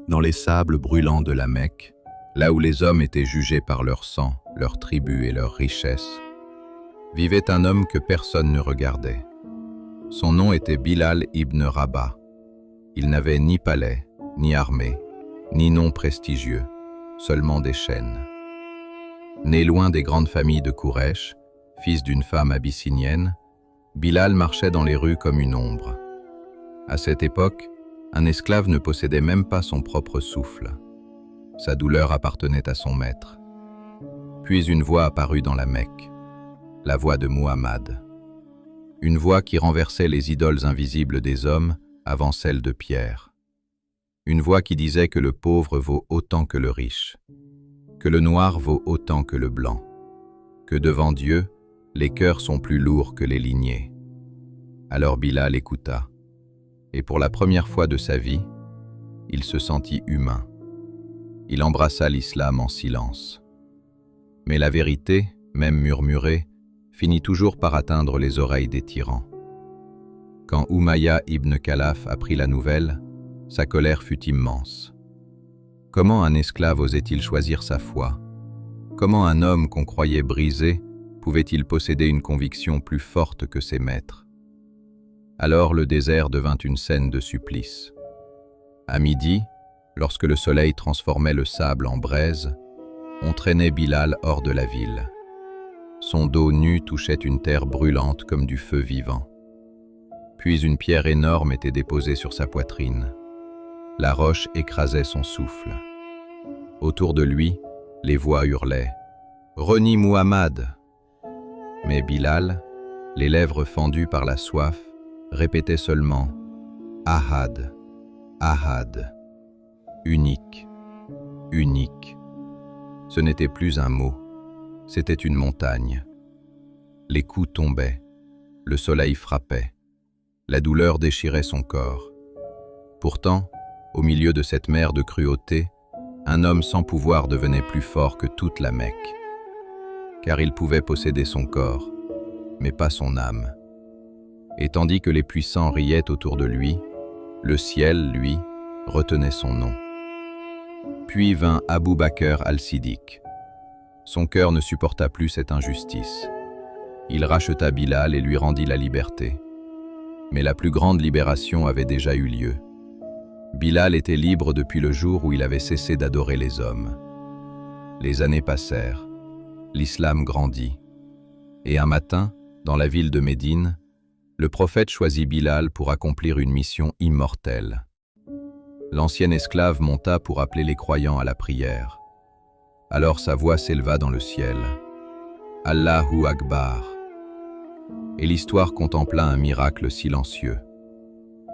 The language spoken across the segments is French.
Dans les sables brûlants de la Mecque, là où les hommes étaient jugés par leur sang, leur tribu et leur richesse, vivait un homme que personne ne regardait. Son nom était Bilal ibn Rabah. Il n'avait ni palais, ni armée, ni nom prestigieux, seulement des chaînes. Né loin des grandes familles de Quraysh, fils d'une femme abyssinienne, Bilal marchait dans les rues comme une ombre. À cette époque, un esclave ne possédait même pas son propre souffle. Sa douleur appartenait à son maître. Puis une voix apparut dans la Mecque, la voix de Muhammad. Une voix qui renversait les idoles invisibles des hommes avant celles de Pierre. Une voix qui disait que le pauvre vaut autant que le riche, que le noir vaut autant que le blanc, que devant Dieu, les cœurs sont plus lourds que les lignées. Alors Bilal écouta, et pour la première fois de sa vie, il se sentit humain. Il embrassa l'islam en silence. Mais la vérité, même murmurée, finit toujours par atteindre les oreilles des tyrans. Quand Umayya ibn Khalaf apprit la nouvelle, sa colère fut immense. Comment un esclave osait-il choisir sa foi? Comment un homme qu'on croyait brisé pouvait-il posséder une conviction plus forte que ses maîtres? Alors le désert devint une scène de supplice. À midi, lorsque le soleil transformait le sable en braise, on traînait Bilal hors de la ville. Son dos nu touchait une terre brûlante comme du feu vivant. Puis une pierre énorme était déposée sur sa poitrine. La roche écrasait son souffle. Autour de lui, les voix hurlaient « Renie Muhammad !» Mais Bilal, les lèvres fendues par la soif, répétait seulement « Ahad, Ahad, unique, unique ». Ce n'était plus un mot, c'était une montagne. Les coups tombaient, le soleil frappait, la douleur déchirait son corps. Pourtant, au milieu de cette mer de cruauté, un homme sans pouvoir devenait plus fort que toute la Mecque. Car il pouvait posséder son corps, mais pas son âme. Et tandis que les puissants riaient autour de lui, le ciel, lui, retenait son nom. Puis vint Abu Bakr al-Siddiq. Son cœur ne supporta plus cette injustice. Il racheta Bilal et lui rendit la liberté. Mais la plus grande libération avait déjà eu lieu. Bilal était libre depuis le jour où il avait cessé d'adorer les hommes. Les années passèrent, l'islam grandit, et un matin, dans la ville de Médine, le prophète choisit Bilal pour accomplir une mission immortelle. L'ancien esclave monta pour appeler les croyants à la prière. Alors sa voix s'éleva dans le ciel. « Allahu Akbar » Et l'histoire contempla un miracle silencieux.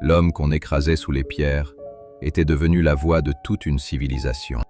L'homme qu'on écrasait sous les pierres était devenu la voix de toute une civilisation.